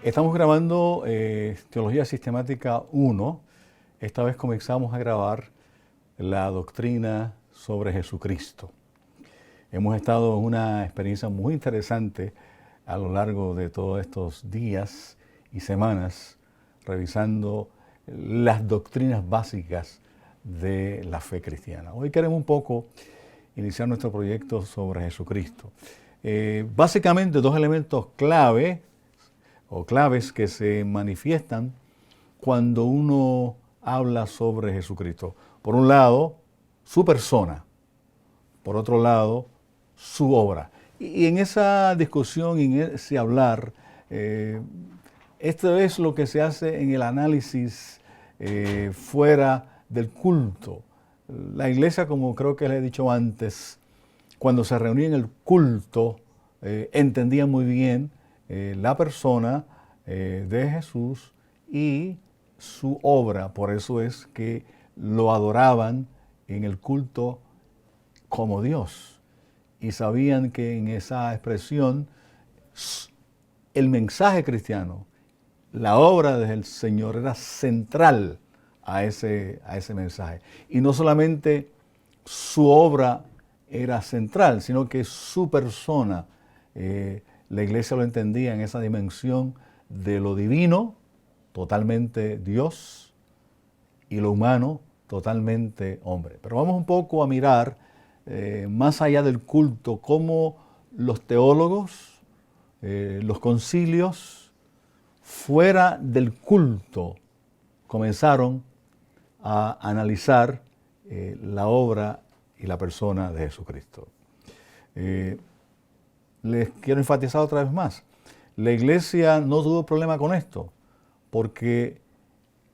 Estamos grabando Teología Sistemática 1. Esta vez comenzamos a grabar la doctrina sobre Jesucristo. Hemos estado en una experiencia muy interesante a lo largo de todos estos días y semanas, revisando las doctrinas básicas de la fe cristiana. Hoy queremos un poco iniciar nuestro proyecto sobre Jesucristo. Básicamente dos elementos claves que se manifiestan cuando uno habla sobre Jesucristo. Por un lado, su persona. Por otro lado, su obra. Y en esa discusión, en ese hablar, esto es lo que se hace en el análisis fuera del culto. La iglesia, como creo que les he dicho antes, cuando se reunía en el culto, entendía muy bien la persona de Jesús y su obra. Por eso es que lo adoraban en el culto como Dios. Y sabían que en esa expresión el mensaje cristiano, la obra del Señor era central a ese mensaje. Y no solamente su obra era central, sino que su persona, la iglesia lo entendía en esa dimensión de lo divino, totalmente Dios, y lo humano, totalmente hombre. Pero vamos un poco a mirar más allá del culto, cómo los teólogos, los concilios, fuera del culto, comenzaron a analizar la obra y la persona de Jesucristo. Les quiero enfatizar otra vez más. La iglesia no tuvo problema con esto, porque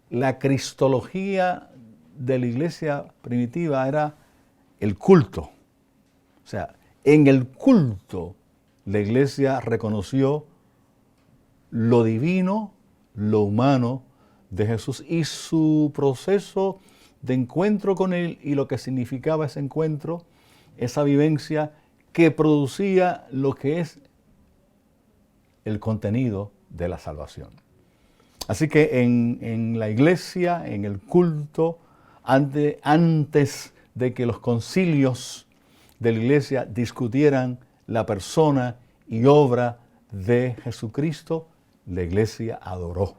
la cristología de la iglesia primitiva era el culto. O sea, en el culto la iglesia reconoció lo divino, lo humano de Jesús y su proceso de encuentro con Él y lo que significaba ese encuentro, esa vivencia que producía lo que es el contenido de la salvación. Así que en la iglesia, en el culto, antes de que los concilios de la iglesia discutieran la persona y obra de Jesucristo, la iglesia adoró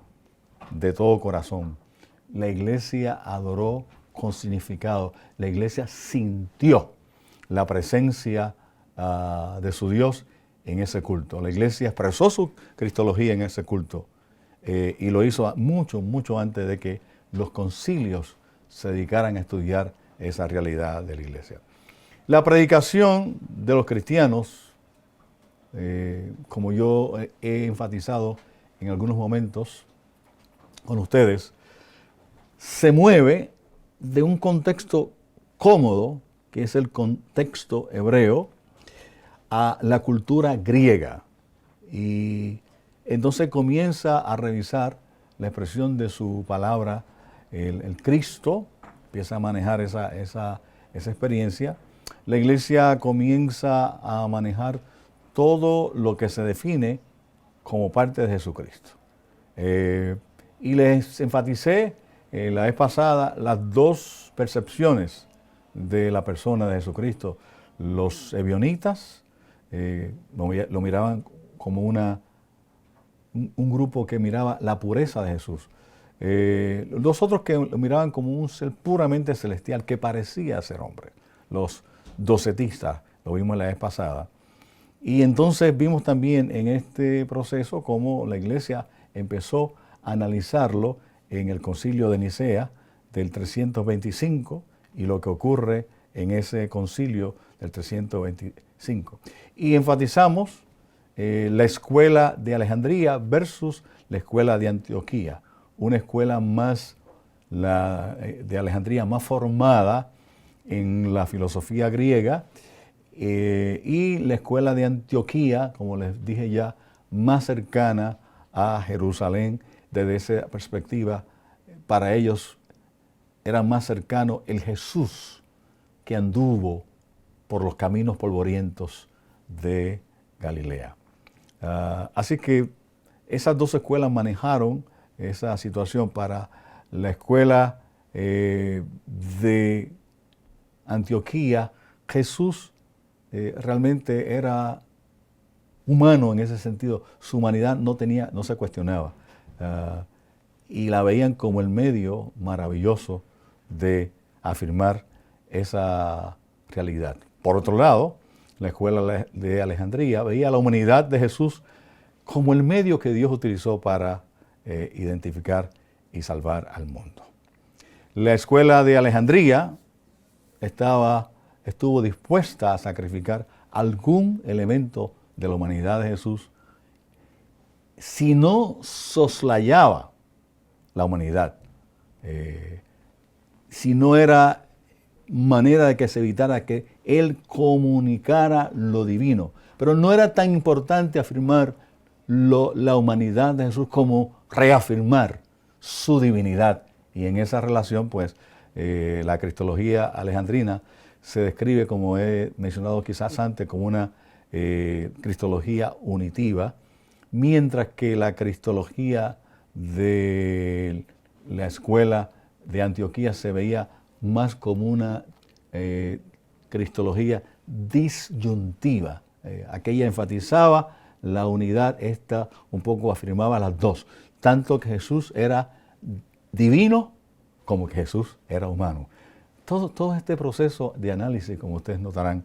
de todo corazón. La iglesia adoró con significado. La iglesia sintió la presencia de su Dios en ese culto. La iglesia expresó su cristología en ese culto y lo hizo mucho antes de que los concilios se dedicaran a estudiar esa realidad de la iglesia. La predicación de los cristianos, como yo he enfatizado en algunos momentos con ustedes, se mueve de un contexto cómodo, que es el contexto hebreo, a la cultura griega. Y entonces comienza a revisar la expresión de su palabra, el Cristo, empieza a manejar esa experiencia. La iglesia comienza a manejar todo lo que se define como parte de Jesucristo. Y les enfaticé la vez pasada las dos percepciones de la persona de Jesucristo. Los ebionitas lo miraban como un grupo que miraba la pureza de Jesús. Los otros que lo miraban como un ser puramente celestial que parecía ser hombre. Los docetistas, lo vimos la vez pasada. Y entonces vimos también en este proceso cómo la iglesia empezó a analizarlo en el concilio de Nicea del 325 y lo que ocurre en ese concilio del 325. Y enfatizamos la escuela de Alejandría versus la escuela de Antioquía, una escuela de Alejandría más formada en la filosofía griega y la escuela de Antioquía, como les dije ya, más cercana a Jerusalén. Desde esa perspectiva, para ellos era más cercano el Jesús que anduvo por los caminos polvorientos de Galilea. Así que esas dos escuelas manejaron esa situación. Para la escuela de Antioquía, Jesús realmente era humano en ese sentido. Su humanidad no se cuestionaba. Y la veían como el medio maravilloso de afirmar esa realidad. Por otro lado, la escuela de Alejandría veía a la humanidad de Jesús como el medio que Dios utilizó para identificar y salvar al mundo. La escuela de Alejandría estuvo dispuesta a sacrificar algún elemento de la humanidad de Jesús si no soslayaba la humanidad, si no era manera de que se evitara que Él comunicara lo divino. Pero no era tan importante afirmar la humanidad de Jesús como reafirmar su divinidad. Y en esa relación, pues, la cristología alejandrina se describe, como he mencionado quizás antes, como una cristología unitiva, mientras que la cristología de la escuela de Antioquía se veía más como una cristología disyuntiva. Aquella enfatizaba la unidad, esta un poco afirmaba las dos, tanto que Jesús era divino como que Jesús era humano. Todo este proceso de análisis, como ustedes notarán,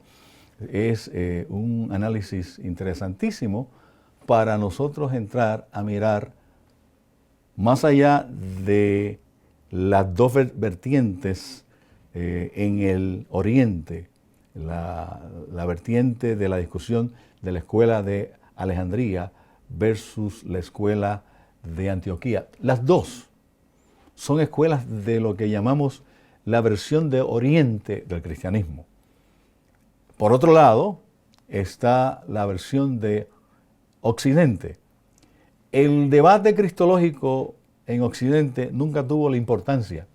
es un análisis interesantísimo para nosotros entrar a mirar más allá de las dos vertientes en el Oriente, la vertiente de la discusión de la escuela de Alejandría versus la escuela de Antioquía. Las dos son escuelas de lo que llamamos la versión de Oriente del cristianismo. Por otro lado, está la versión de Occidente. El debate cristológico en Occidente nunca tuvo la importancia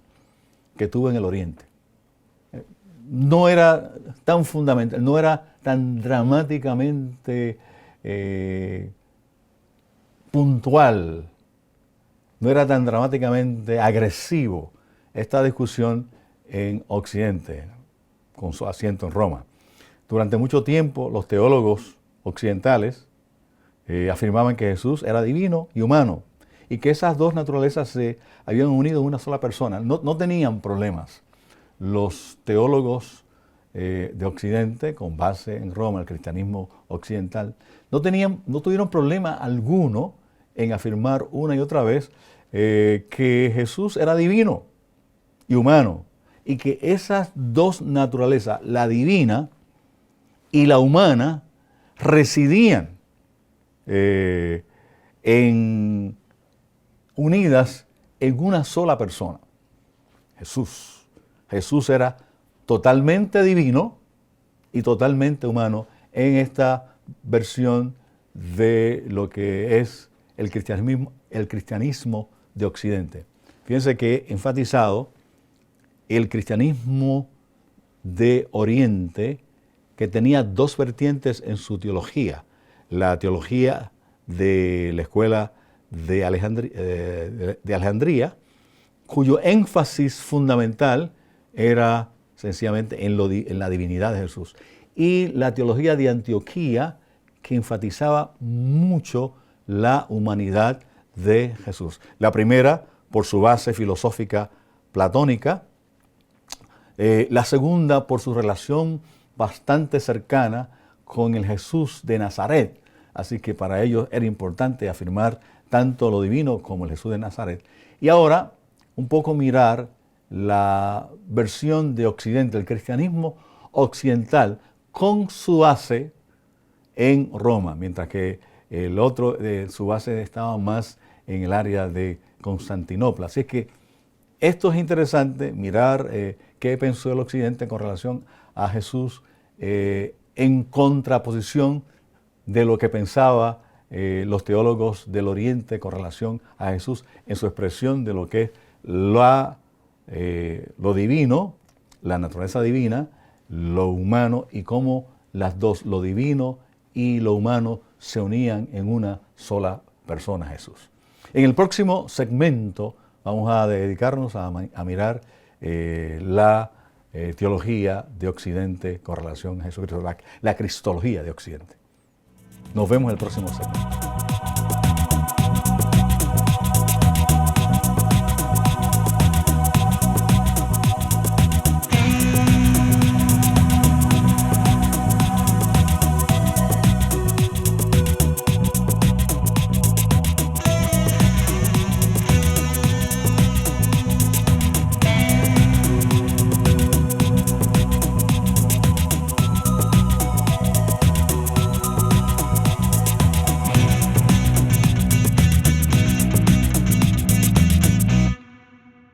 que tuvo en el Oriente. No era tan fundamental, no era tan dramáticamente puntual, no era tan dramáticamente agresivo esta discusión en Occidente, con su asiento en Roma. Durante mucho tiempo los teólogos occidentales afirmaban que Jesús era divino y humano y que esas dos naturalezas se habían unido en una sola persona. No tenían problemas. Los teólogos de Occidente, con base en Roma, el cristianismo occidental, no tuvieron problema alguno en afirmar una y otra vez que Jesús era divino y humano, y que esas dos naturalezas, la divina y la humana, residían unidas en una sola persona, Jesús. Jesús era totalmente divino y totalmente humano en esta versión de lo que es el cristianismo de Occidente. Fíjense que he enfatizado el cristianismo de Oriente, que tenía dos vertientes en su teología. La teología de la escuela de Alejandría, cuyo énfasis fundamental era sencillamente en la divinidad de Jesús. Y la teología de Antioquía, que enfatizaba mucho la humanidad de Jesús. La primera, por su base filosófica platónica. La segunda, por su relación bastante cercana con el Jesús de Nazaret. Así que para ellos era importante afirmar tanto lo divino como el Jesús de Nazaret. Y ahora, un poco mirar la versión de Occidente, el cristianismo occidental, con su base en Roma, mientras que el otro, su base estaba más en el área de Constantinopla. Así que esto es interesante, mirar qué pensó el Occidente con relación a Jesús en contraposición de lo que pensaba los teólogos del Oriente con relación a Jesús en su expresión de lo que es lo divino, la naturaleza divina, lo humano, y cómo las dos, lo divino y lo humano, se unían en una sola persona Jesús. En el próximo segmento vamos a dedicarnos a mirar la teología de Occidente con relación a Jesucristo, la cristología de Occidente. Nos vemos en el próximo segmento.